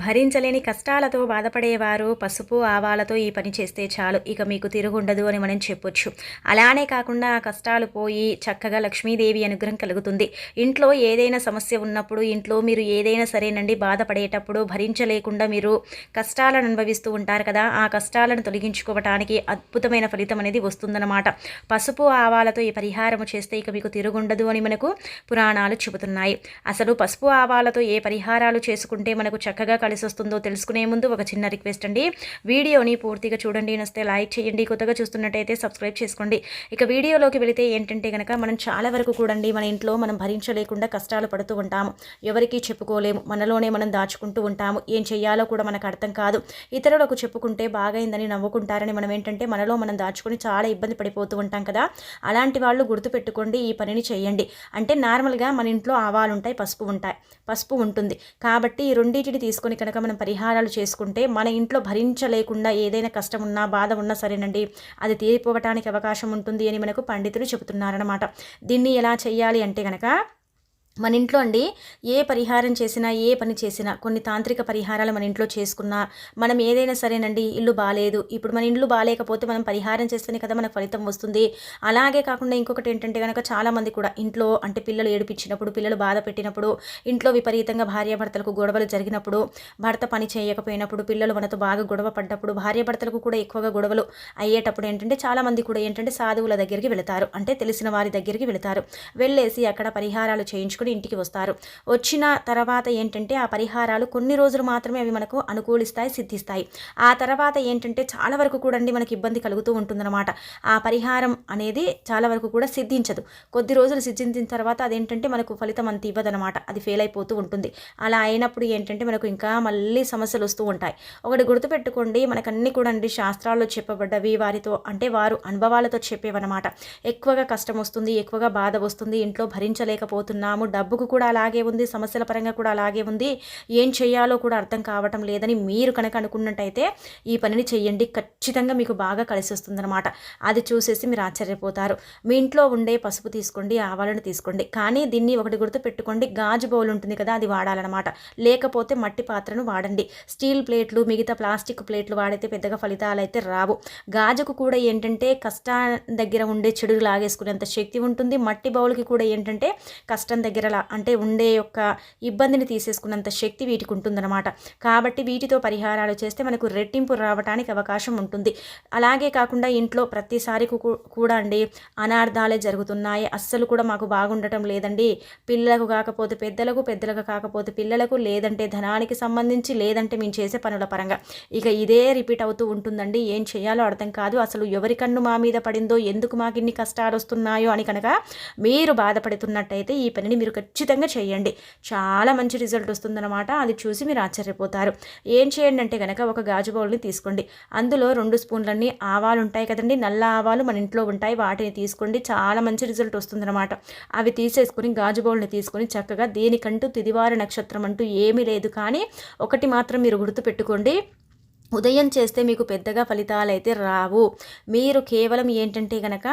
భరించలేని కష్టాలతో బాధపడేవారు పసుపు ఆవాలతో ఈ పని చేస్తే చాలు, ఇక మీకు తిరుగుండదు అని మనం చెప్పొచ్చు. అలానే కాకుండా ఆ కష్టాలు పోయి చక్కగా లక్ష్మీదేవి అనుగ్రహం కలుగుతుంది. ఇంట్లో ఏదైనా సమస్య ఉన్నప్పుడు, ఇంట్లో మీరు ఏదైనా సరేనండి బాధపడేటప్పుడు భరించలేకుండా మీరు కష్టాలను అనుభవిస్తూ ఉంటారు కదా, ఆ కష్టాలను తొలగించుకోవటానికి అద్భుతమైన ఫలితం అనేది వస్తుందన్నమాట. పసుపు ఆవాలతో ఈ పరిహారము చేస్తే ఇక మీకు తిరుగుండదు అని మనకు పురాణాలు చెబుతున్నాయి. అసలు పసుపు ఆవాలతో ఏ పరిహారాలు చేసుకుంటే మనకు చక్కగా కలిసి వస్తుందో తెలుసుకునే ముందు ఒక చిన్న రిక్వెస్ట్ అండి, వీడియోని పూర్తిగా చూడండి, నచ్చితే లైక్ చేయండి, కొత్తగా చూస్తున్నట్టయితే సబ్స్క్రైబ్ చేసుకోండి. ఇక వీడియోలోకి వెళితే ఏంటంటే కనుక మనం చాలా వరకు కూడండి మన ఇంట్లో మనం భరించలేకుండా కష్టాలు పడుతూ ఉంటాము, ఎవరికీ చెప్పుకోలేము, మనలోనే మనం దాచుకుంటూ ఉంటాము, ఏం చెయ్యాలో కూడా మనకు అర్థం కాదు. ఇతరులకు చెప్పుకుంటే బాగైందని నవ్వుకుంటారని మనం ఏంటంటే మనలో మనం దాచుకొని చాలా ఇబ్బంది పడిపోతూ ఉంటాం కదా. అలాంటి వాళ్ళు గుర్తుపెట్టుకోండి, ఈ పనిని చేయండి. అంటే నార్మల్గా మన ఇంట్లో ఆవాలు ఉంటాయి, పసుపు ఉంటుంది కాబట్టి ఈ రెండింటిని తీసుకొని కనుక మనం పరిహారాలు చేసుకుంటే మన ఇంట్లో భరించలేకుండా ఏదైనా కష్టం ఉన్నా బాధ ఉన్నా సరేనండి అది తీరిపోవటానికి అవకాశం ఉంటుంది అని మనకు పండితులు చెబుతున్నారన్నమాట. దీన్ని ఎలా చేయాలి అంటే కనుక మన ఇంట్లో అండి ఏ పరిహారం చేసినా, ఏ పని చేసినా, కొన్ని తాంత్రిక పరిహారాలు మన ఇంట్లో చేసుకున్నా, మనం ఏదైనా సరేనండి ఇల్లు బాగాలేదు, ఇప్పుడు మన ఇల్లు బాగాలేకపోతే మనం పరిహారం చేస్తేనే కదా మనకు ఫలితం వస్తుంది. అలాగే కాకుండా ఇంకొకటి ఏంటంటే కనుక చాలామంది కూడా ఇంట్లో అంటే పిల్లలు ఏడిపించినప్పుడు, పిల్లలు బాధ పెట్టినప్పుడు, ఇంట్లో విపరీతంగా భార్యాభర్తలకు గొడవలు జరిగినప్పుడు, భర్త పని చేయకపోయినప్పుడు, పిల్లలు మనతో బాగా గొడవ పడ్డప్పుడు, భార్యాభర్తలకు కూడా ఎక్కువగా గొడవలు అయ్యేటప్పుడు ఏంటంటే చాలామంది కూడా ఏంటంటే సాధువుల దగ్గరికి వెళతారు, అంటే తెలిసిన వారి దగ్గరికి వెళతారు, వెళ్ళేసి అక్కడ పరిహారాలు చేయించుకుని ఇంటికి వస్తారు. వచ్చిన తర్వాత ఏంటంటే ఆ పరిహారాలు కొన్ని రోజులు మాత్రమే అవి మనకు అనుకూలిస్తాయి, సిద్ధిస్తాయి. ఆ తర్వాత ఏంటంటే చాలా వరకు కూడా మనకి ఇబ్బంది కలుగుతూ ఉంటుందన్నమాట. ఆ పరిహారం అనేది చాలా వరకు కూడా సిద్ధించదు. కొద్ది రోజులు సిద్ధించిన తర్వాత అదేంటంటే మనకు ఫలితం అంత ఇవ్వదనమాట, అది ఫెయిల్ అయిపోతూ ఉంటుంది. అలా అయినప్పుడు ఏంటంటే మనకు ఇంకా మళ్ళీ సమస్యలు వస్తూ ఉంటాయి. ఒకటి గుర్తుపెట్టుకోండి, మనకన్నీ కూడా శాస్త్రాల్లో చెప్పబడ్డవి వారితో అంటే వారు అనుభవాలతో చెప్పేవన్నమాట. ఎక్కువగా కష్టం వస్తుంది, ఎక్కువగా బాధ వస్తుంది, ఇంట్లో భరించలేకపోతున్నాము, డబ్బుకు కూడా అలాగే ఉంది, సమస్యల పరంగా కూడా అలాగే ఉంది, ఏం చేయాలో కూడా అర్థం కావటం లేదని మీరు కనుక అనుకున్నట్టయితే ఈ పనిని చెయ్యండి, ఖచ్చితంగా మీకు బాగా కలిసి వస్తుందన్నమాట. అది చూసేసి మీరు ఆశ్చర్యపోతారు. మీ ఇంట్లో ఉండే పసుపు తీసుకోండి, ఆవాలను తీసుకోండి, కానీ దీన్ని ఒకటి గుర్తు పెట్టుకోండి, గాజు బౌల్ ఉంటుంది కదా అది వాడాలన్నమాట. లేకపోతే మట్టి పాత్రను వాడండి. స్టీల్ ప్లేట్లు, మిగతా ప్లాస్టిక్ ప్లేట్లు వాడితే పెద్దగా ఫలితాలు అయితే రావు. గాజుకు కూడా ఏంటంటే కష్టం దగ్గర ఉండే చెడు లాగేసుకునేంత శక్తి ఉంటుంది. మట్టి బౌల్కి కూడా ఏంటంటే కష్టం దగ్గర అంటే ఉండే యొక్క ఇబ్బందిని తీసేసుకున్నంత శక్తి వీటికి ఉంటుందన్నమాట. కాబట్టి వీటితో పరిహారాలు చేస్తే మనకు రెట్టింపు రావడానికి అవకాశం ఉంటుంది. అలాగే కాకుండా ఇంట్లో ప్రతిసారి కూడా అండి అనార్థాలే జరుగుతున్నాయి, అస్సలు కూడా మాకు బాగుండటం లేదండి, పిల్లలకు కాకపోతే పెద్దలకు, పెద్దలకు కాకపోతే పిల్లలకు, లేదంటే ధనానికి సంబంధించి, లేదంటే మేము చేసే పనుల పరంగా ఇక ఇదే రిపీట్ అవుతూ ఉంటుందండి, ఏం చేయాలో అర్థం కాదు, అసలు ఎవరి కన్ను మా మీద పడిందో, ఎందుకు మాకు ఇన్ని కష్టాలు వస్తున్నాయో అని కనుక మీరు బాధపడుతున్నట్టయితే ఈ పనిని మీరు ఖచ్చితంగా చేయండి, చాలా మంచి రిజల్ట్ వస్తుందన్నమాట. అది చూసి మీరు ఆశ్చర్యపోతారు. ఏం చేయండి అంటే కనుక ఒక గాజు బౌల్ని తీసుకోండి, అందులో 2 స్పూన్లన్నీ ఆవాలు ఉంటాయి కదండి, నల్ల ఆవాలు మన ఇంట్లో ఉంటాయి, వాటిని తీసుకోండి, చాలా మంచి రిజల్ట్ వస్తుందన్నమాట. అవి తీసేసుకొని గాజు బౌల్ని తీసుకొని చక్కగా దేనికంటూ తిదివార నక్షత్రం అంటూ ఏమీ లేదు, కానీ ఒకటి మాత్రం మీరు గుర్తుపెట్టుకోండి, ఉదయం చేస్తే మీకు పెద్దగా ఫలితాలు అయితే రావు. మీరు కేవలం ఏంటంటే కనుక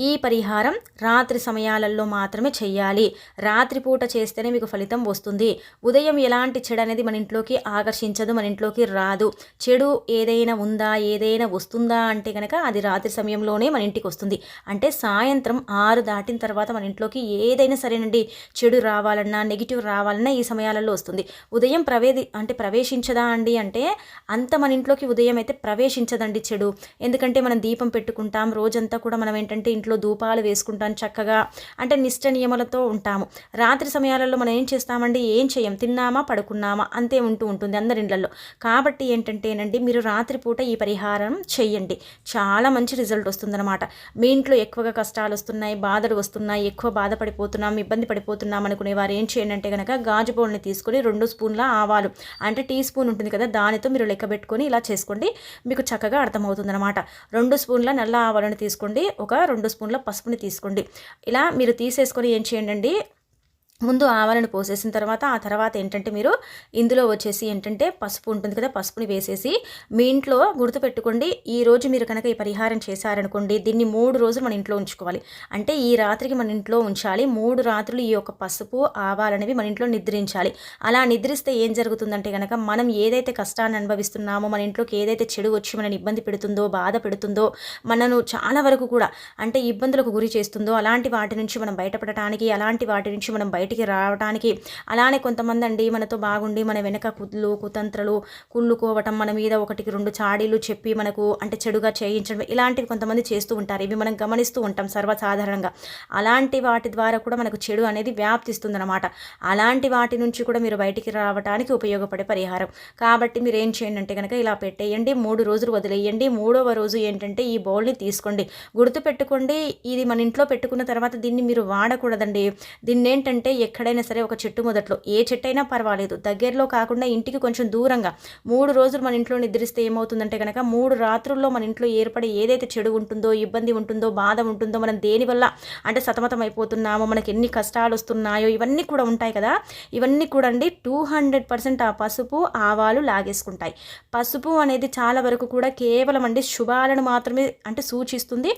ఈ పరిహారం రాత్రి సమయాలలో మాత్రమే చెయ్యాలి. రాత్రిపూట చేస్తేనే మీకు ఫలితం వస్తుంది. ఉదయం ఎలాంటి చెడు అనేది మన ఇంట్లోకి ఆకర్షించదు, మన ఇంట్లోకి రాదు. చెడు ఏదైనా ఉందా, ఏదైనా వస్తుందా అంటే కనుక అది రాత్రి సమయంలోనే మన ఇంటికి వస్తుంది. అంటే సాయంత్రం 6 దాటిన తర్వాత మన ఇంట్లోకి ఏదైనా సరేనండి చెడు రావాలన్నా, నెగిటివ్ రావాలన్నా ఈ సమయాలలో వస్తుంది. ఉదయం ప్రవేశించదా అండి అంటే అంత మన ఇంట్లోకి ఉదయం అయితే ప్రవేశించదండి చెడు. ఎందుకంటే మనం దీపం పెట్టుకుంటాం, రోజంతా కూడా మనం ఏంటంటే ఇంట్లో ధూపాలు వేసుకుంటాం, చక్కగా అంటే నిష్ట నియమాలతో ఉంటాము. రాత్రి సమయాలలో మనం ఏం చేస్తామండి, ఏం చేయం, తిన్నామా పడుకున్నామా అంతే ఉంటుంది అందరి ఇళ్లలో. కాబట్టి ఏంటంటేనండి మీరు రాత్రిపూట ఈ పరిహారం చెయ్యండి, చాలా మంచి రిజల్ట్ వస్తుందన్నమాట. మీ ఇంట్లో ఎక్కువగా కష్టాలు వస్తున్నాయి, బాధలు వస్తున్నాయి, ఎక్కువ బాధపడిపోతున్నాం, ఇబ్బంది పడిపోతున్నాం అనుకునే వారు ఏం చేయండి అంటే కనుక గాజు బౌల్ని తీసుకొని 2 స్పూన్ల ఆవాలు అంటే టీ స్పూన్ ఉంటుంది కదా దానితో మీరు లెక్క పెట్టుకొని ఇలా చేసుకోండి, మీకు చక్కగా అర్థమవుతుందన్నమాట. 2 స్పూన్ల నల్ల ఆవాలను తీసుకోండి, ఒక 2 స్పూన్ల పసుపుని తీసుకోండి. ఇలా మీరు తీసేసుకొని ఏం చేయండి, ముందు ఆవాలను పోసేసిన తర్వాత ఆ తర్వాత ఏంటంటే మీరు ఇందులో వచ్చేసి ఏంటంటే పసుపు ఉంటుంది కదా, పసుపుని వేసేసి మీ ఇంట్లో గుర్తుపెట్టుకోండి, ఈరోజు మీరు కనుక ఈ పరిహారం చేశారనుకోండి, దీన్ని 3 రోజులు మన ఇంట్లో ఉంచుకోవాలి. అంటే ఈ రాత్రికి మన ఇంట్లో ఉంచాలి. 3 రాత్రులు ఈ యొక్క పసుపు ఆవాలనేవి మన ఇంట్లో నిద్రించాలి. అలా నిద్రిస్తే ఏం జరుగుతుందంటే కనుక మనం ఏదైతే కష్టాన్ని అనుభవిస్తున్నామో, మన ఇంట్లోకి ఏదైతే చెడు వచ్చి మనని ఇబ్బంది పెడుతుందో, బాధ పెడుతుందో, మనను చాలా వరకు కూడా అంటే ఇబ్బందులకు గురి చేస్తుందో, అలాంటి వాటి నుంచి మనం బయటపడటానికి, అలాంటి వాటి నుంచి మనం బయటికి రావడానికి, అలానే కొంతమంది అండి మనతో బాగుండి మన వెనక కుతంత్రలు కుళ్ళుకోవటం, మన మీద 1-2 చాడీలు చెప్పి మనకు అంటే చెడుగా చేయించడం, ఇలాంటివి కొంతమంది చేస్తూ ఉంటారు. ఇవి మనం గమనిస్తూ ఉంటాం సర్వసాధారణంగా. అలాంటి వాటి ద్వారా కూడా మనకు చెడు అనేది వ్యాప్తిస్తుందన్నమాట. అలాంటి వాటి నుంచి కూడా మీరు బయటికి రావడానికి ఉపయోగపడే పరిహారం. కాబట్టి మీరు ఏం చేయండి అంటే కనుక ఇలా పెట్టేయండి, 3 రోజులు వదిలేయండి. 3వ రోజు ఏంటంటే ఈ బౌల్ని తీసుకోండి. గుర్తుపెట్టుకోండి, ఇది మన ఇంట్లో పెట్టుకున్న తర్వాత దీన్ని మీరు వాడకూడదండి. దీన్ని ఏంటంటే ఎక్కడైనా సరే ఒక చెట్టు మొదట్లో, ఏ చెట్టు అయినా పర్వాలేదు, దగ్గరలో కాకుండా ఇంటికి కొంచెం దూరంగా 3 రోజులు మన ఇంట్లో నిద్రిస్తే ఏమవుతుందంటే కనుక 3 రాత్రుల్లో మన ఇంట్లో ఏర్పడే ఏదైతే చెడు ఉంటుందో, ఇబ్బంది ఉంటుందో, బాధ ఉంటుందో, మనం దేనివల్ల అంటే సతమతం అయిపోతున్నామో, మనకి ఎన్ని కష్టాలు వస్తున్నాయో ఇవన్నీ కూడా ఉంటాయి కదా, ఇవన్నీ కూడా అండి 200% ఆ పసుపు ఆవాలు లాగేసుకుంటాయి. పసుపు అనేది చాలా వరకు కూడా కేవలం అండి శుభాలను మాత్రమే అంటే సూచిస్తుంది,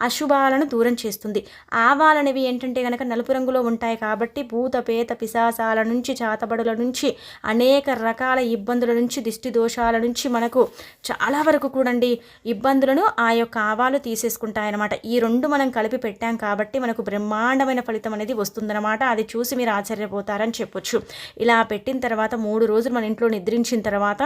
అశుభాలను దూరం చేస్తుంది. ఆవాలనేవి ఏంటంటే కనుక నలుపు రంగులో ఉంటాయి కాబట్టి భూత పేత పిశాసాల నుంచి, చాతబడుల నుంచి, అనేక రకాల ఇబ్బందుల నుంచి, దిష్టి దోషాల నుంచి మనకు చాలా వరకు కూడండి ఇబ్బందులను ఆ యొక్క ఆవాలు తీసేసుకుంటాయన్నమాట. ఈ 2 మనం కలిపి పెట్టాం కాబట్టి మనకు బ్రహ్మాండమైన ఫలితం అనేది వస్తుందన్నమాట. అది చూసి మీరు ఆశ్చర్యపోతారని చెప్పొచ్చు. ఇలా పెట్టిన తర్వాత 3 రోజులు మన ఇంట్లో నిద్రించిన తర్వాత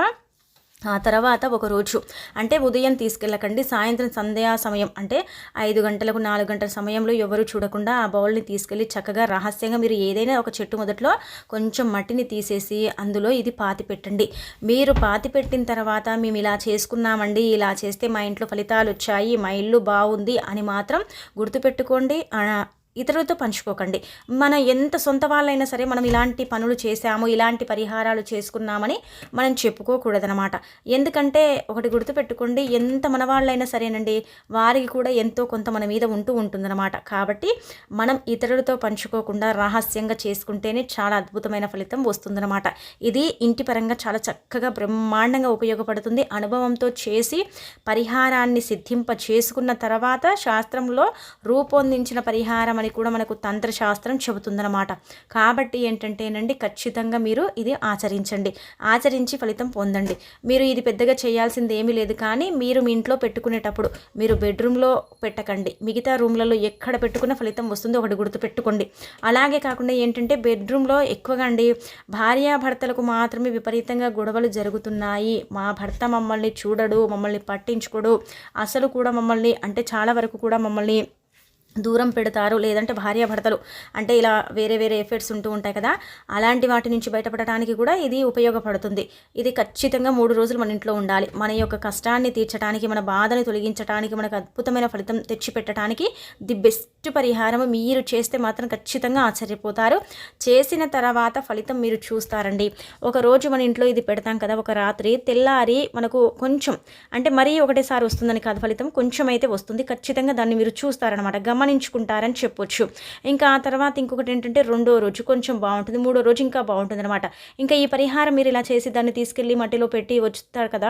ఆ తర్వాత ఒక రోజు అంటే ఉదయం తీసుకెళ్ళకండి, సాయంత్రం సంధ్యా సమయం అంటే 5 గంటలకు 4 గంటల సమయంలో ఎవరు చూడకుండా ఆ బౌల్ని తీసుకెళ్ళి చక్కగా రహస్యంగా మీరు ఏదైనా ఒక చెట్టు మొదట్లో కొంచెం మట్టిని తీసేసి అందులో ఇది పాతి పెట్టండి. మీరు పాతి పెట్టిన తర్వాత మేము ఇలా చేసుకున్నామండి, ఇలా చేస్తే మా ఇంట్లో ఫలితాలు వచ్చాయి, మా ఇల్లు బాగుంది అని మాత్రం గుర్తుపెట్టుకోండి. ఇతరులతో పంచుకోకండి. మన ఎంత సొంత వాళ్ళైనా సరే మనం ఇలాంటి పనులు చేశాము, ఇలాంటి పరిహారాలు చేసుకున్నామని మనం చెప్పుకోకూడదనమాట. ఎందుకంటే ఒకటి గుర్తుపెట్టుకోండి, ఎంత మన వాళ్ళైనా సరేనండి, వారికి కూడా ఎంతో కొంత మన మీద ఉంటుందన్నమాట. కాబట్టి మనం ఇతరులతో పంచుకోకుండా రహస్యంగా చేసుకుంటేనే చాలా అద్భుతమైన ఫలితం వస్తుందన్నమాట. ఇది ఇంటి పరంగా చాలా చక్కగా బ్రహ్మాండంగా ఉపయోగపడుతుంది. అనుభవంతో చేసి పరిహారాన్ని సిద్ధింప చేసుకున్న తర్వాత శాస్త్రంలో రూపొందించిన పరిహారం అని కూడా మనకు తంత్రశాస్త్రం చెబుతుందన్నమాట. కాబట్టి ఏంటంటేనండి ఖచ్చితంగా మీరు ఇది ఆచరించి ఫలితం పొందండి. మీరు ఇది పెద్దగా చేయాల్సింది ఏమీ లేదు, కానీ మీరు మీ ఇంట్లో పెట్టుకునేటప్పుడు మీరు బెడ్రూమ్లో పెట్టకండి, మిగతా రూమ్లలో ఎక్కడ పెట్టుకున్న ఫలితం వస్తుందో ఒకటి గుర్తుపెట్టుకోండి. అలాగే కాకుండా ఏంటంటే బెడ్రూమ్లో ఎక్కువగా అండి భార్యాభర్తలకు మాత్రమే విపరీతంగా గొడవలు జరుగుతున్నాయి, మా భర్త మమ్మల్ని చూడడు, మమ్మల్ని పట్టించుకోడు, అసలు కూడా మమ్మల్ని అంటే చాలా వరకు కూడా మమ్మల్ని దూరం పెడతారు, లేదంటే భార్యాభర్తలు అంటే ఇలా వేరే వేరే ఎఫెక్ట్స్ ఉంటూ ఉంటాయి కదా, అలాంటి వాటి నుంచి బయటపడటానికి కూడా ఇది ఉపయోగపడుతుంది. ఇది ఖచ్చితంగా 3 రోజులు మన ఇంట్లో ఉండాలి. మన యొక్క కష్టాన్ని తీర్చడానికి, మన బాధని తొలగించడానికి, మనకు అద్భుతమైన ఫలితం తెచ్చిపెట్టడానికి ది బెస్ట్ పరిహారం. మీరు చేస్తే మాత్రం ఖచ్చితంగా ఆశ్చర్యపోతారు. చేసిన తర్వాత ఫలితం మీరు చూస్తారండి. ఒక రోజు మన ఇంట్లో ఇది పెడతాం కదా, ఒక రాత్రి తెల్లారి మనకు కొంచెం అంటే మరీ ఒకటేసారి వస్తుందని కాదు, ఫలితం కొంచెం అయితే వస్తుంది. ఖచ్చితంగా దాన్ని మీరు చూస్తారనమాట, గమనించుకుంటారని చెప్పొచ్చు. ఇంకా ఆ తర్వాత ఇంకొకటి ఏంటంటే 2వ రోజు కొంచెం బాగుంటుంది, 3వ రోజు ఇంకా బాగుంటుంది అనమాట. ఇంకా ఈ పరిహారం మీరు ఇలా చేసి దాన్ని తీసుకెళ్ళి మట్టిలో పెట్టి వస్తారు కదా,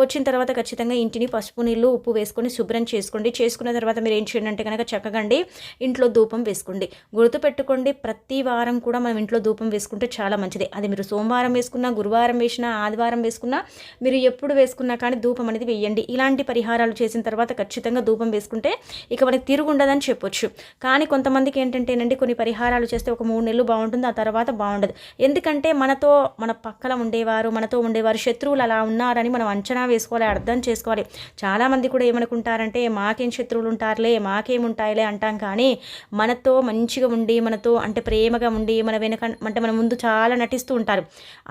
వచ్చిన తర్వాత ఖచ్చితంగా ఇంటిని పసుపు నీళ్ళు ఉప్పు వేసుకొని శుభ్రం చేసుకోండి. చేసుకున్న తర్వాత మీరు ఏం చేయండి అంటే కనుక చక్కగా ఇంట్లో ధూపం వేసుకోండి. గుర్తుపెట్టుకోండి, ప్రతి వారం కూడా మనం ఇంట్లో ధూపం వేసుకుంటే చాలా మంచిది. అది మీరు సోమవారం వేసుకున్నా, గురువారం వేసినా, ఆదివారం వేసుకున్నా, మీరు ఎప్పుడు వేసుకున్నా కానీ ధూపం అనేది వేయండి. ఇలాంటి పరిహారాలు చేసిన తర్వాత ఖచ్చితంగా ధూపం వేసుకుంటే ఇక మనకి తిరుగుండదని చెప్పొచ్చు. కానీ కొంతమందికి ఏంటంటేనండి కొన్ని పరిహారాలు చేస్తే ఒక 3 నెలలు బాగుంటుంది, ఆ తర్వాత బాగుండదు. ఎందుకంటే మన పక్కన ఉండేవారు, మనతో ఉండేవారు శత్రువులు అలా ఉన్నారని మనం అంచనా వేసుకోవాలి, అర్థం చేసుకోవాలి. చాలామంది కూడా ఏమనుకుంటారంటే మాకేం శత్రువులు ఉంటారులే, మాకేముంటాయిలే అంటాం. కానీ మనతో మంచిగా ఉండి, మనతో అంటే ప్రేమగా ఉండి, మన వెనక అంటే మన ముందు చాలా నటిస్తూ ఉంటారు.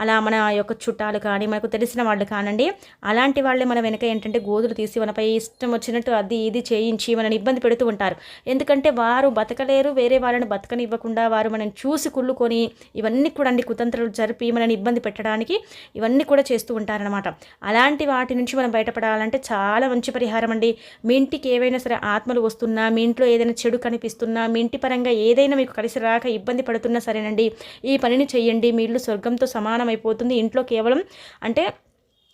అలా మన యొక్క చుట్టాలు కానీ, మనకు తెలిసిన వాళ్ళు కానండి, అలాంటి వాళ్ళే మన వెనక ఏంటంటే గోతులు తీసి మనపై ఇష్టం వచ్చినట్టు అది ఇది చేయించి మనని ఇబ్బంది పెడుతూ ఉంటారు. ఎందుకంటే వారు బతకలేరు, వేరే వాళ్ళని బతకనివ్వకుండా వారు మనం చూసి కుళ్ళుకొని ఇవన్నీ కూడా అండి కుతంత్రాలు జరిపి మనని ఇబ్బంది పెట్టడానికి ఇవన్నీ కూడా చేస్తూ ఉంటారనమాట. అలాంటి వాటి నుంచి మనం బయటపడాలంటే చాలా మంచి పరిహారం అండి. మీ ఇంటికి ఏవైనా సరే ఆత్మలు వస్తున్నా, మీ ఇంట్లో ఏదైనా చెడు కనిపిస్తున్నా, మీ ఇంటి పరంగా ఏదైనా మీకు కలిసి రాక ఇబ్బంది పడుతున్నా సరేనండి, ఈ పనిని చెయ్యండి. మీ ఇల్లు స్వర్గంతో సమానమైపోతుంది. ఇంట్లో కేవలం అంటే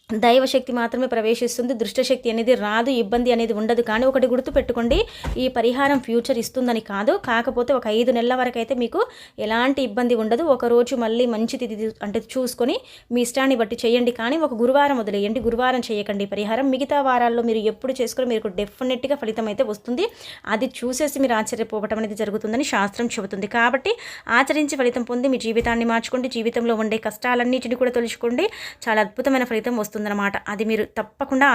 దైవశక్తి మాత్రమే ప్రవేశిస్తుంది, దుష్టశక్తి అనేది రాదు, ఇబ్బంది అనేది ఉండదు. కానీ ఒకటి గుర్తుపెట్టుకోండి, ఈ పరిహారం ఫ్యూచర్ ఇస్తుందని కాదు, కాకపోతే ఒక 5 నెలల వరకు అయితే మీకు ఎలాంటి ఇబ్బంది ఉండదు. ఒకరోజు మళ్ళీ మంచి తిథి అంటే చూసుకొని మీ ఇష్టాన్ని బట్టి చేయండి. కానీ ఒక గురువారం వదిలేయండి, గురువారం చేయకండి పరిహారం. మిగతా వారాల్లో మీరు ఎప్పుడు చేసుకుని మీకు డెఫినెట్గా ఫలితం అయితే వస్తుంది. అది చూసేసి మీరు ఆశ్చర్యపోవటం అనేది జరుగుతుందని శాస్త్రం చెబుతుంది. కాబట్టి ఆచరించి ఫలితం పొంది మీ జీవితాన్ని మార్చుకోండి. జీవితంలో ఉండే కష్టాలన్నిటిని కూడా తొలుచుకోండి. చాలా అద్భుతమైన ఫలితం వస్తుంది అన్నమాట. అది మీరు తప్పకుండా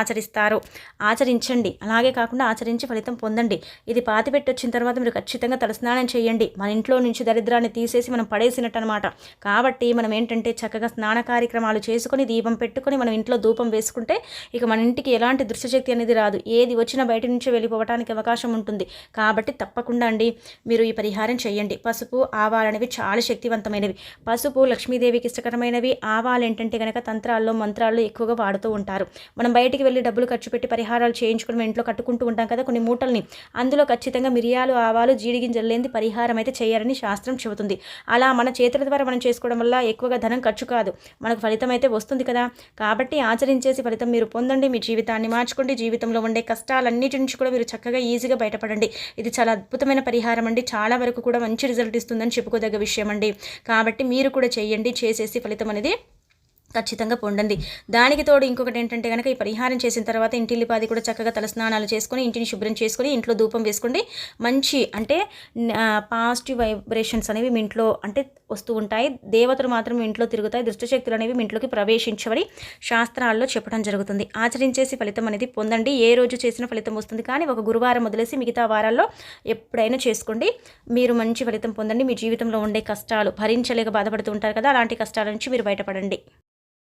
ఆచరించండి. అలాగే కాకుండా ఆచరించి ఫలితం పొందండి. ఇది పాతిపెట్టి వచ్చిన తర్వాత మీరు ఖచ్చితంగా తలస్నానం చేయండి. మన ఇంట్లో నుంచి దరిద్రాన్ని తీసేసి మనం పడేసినట్టు అనమాట. కాబట్టి మనం ఏంటంటే చక్కగా స్నాన కార్యక్రమాలు చేసుకొని దీపం పెట్టుకొని మనం ఇంట్లో ధూపం వేసుకుంటే ఇక మన ఇంటికి ఎలాంటి దృశ్యశక్తి అనేది రాదు. ఏది వచ్చినా బయట నుంచి వెళ్ళిపోవడానికి అవకాశం ఉంటుంది. కాబట్టి తప్పకుండా అండి మీరు ఈ పరిహారం చేయండి. పసుపు ఆవాలనేవి చాలా శక్తివంతమైనవి. పసుపు లక్ష్మీదేవికి ఇష్టకరమైనవి. ఆవాలు ఏంటంటే కనుక తంత్రాల్లో మంత్రాల్లో ఎక్కువగా వాడుతూ ఉంటారు. మనం బయటికి వెళ్ళి డబ్బులు ఖర్చు పెట్టి పరిహారాలు చేయించుకుని ఇంట్లో కట్టుకుంటూ ఉంటాం కదా కొన్ని మూటల్ని, అందులో ఖచ్చితంగా మిరియాలు, ఆవాలు, జీడిగింజలు లేని పరిహారం అయితే చేయాలని శాస్త్రం చెబుతుంది. అలా మన చేతుల ద్వారా మనం చేసుకోవడం వల్ల ఎక్కువగా ధనం ఖర్చు కాదు, మనకు ఫలితం అయితే వస్తుంది కదా. కాబట్టి ఆచరించేసి ఫలితం మీరు పొందండి. మీ జీవితాన్ని మార్చుకోండి. జీవితంలో ఉండే కష్టాలన్నిటి నుంచి కూడా మీరు చక్కగా ఈజీగా బయటపడండి. ఇది చాలా అద్భుతమైన పరిహారం అండి. చాలా వరకు కూడా మంచి రిజల్ట్ ఇస్తుందని చెప్పుకోదగ్గ విషయం అండి. కాబట్టి మీరు కూడా చేయండి. చేసేసి ఫలితం అనేది ఖచ్చితంగా పొందండి. దానికి తోడు ఇంకొకటి ఏంటంటే కనుక ఈ పరిహారం చేసిన తర్వాత ఇంటిల్లిపాది కూడా చక్కగా తలస్నానాలు చేసుకొని ఇంటిని శుభ్రం చేసుకొని ఇంట్లో ధూపం వేసుకోండి. మంచి అంటే పాజిటివ్ వైబ్రేషన్స్ అనేవి మీ ఇంట్లో అంటే వస్తూ ఉంటాయి. దేవతలు మాత్రం మీ ఇంట్లో తిరుగుతాయి. దుష్టశక్తులు అనేవి మీ ఇంట్లోకి ప్రవేశించవని శాస్త్రాల్లో చెప్పడం జరుగుతుంది. ఆచరించేసి ఫలితం అనేది పొందండి. ఏ రోజు చేసిన ఫలితం వస్తుంది. కానీ ఒక గురువారం వదిలేసి మిగతా వారాల్లో ఎప్పుడైనా చేసుకోండి. మీరు మంచి ఫలితం పొందండి. మీ జీవితంలో ఉండే కష్టాలు భరించలేక బాధపడుతూ ఉంటారు కదా, అలాంటి కష్టాల నుంచి మీరు బయటపడండి.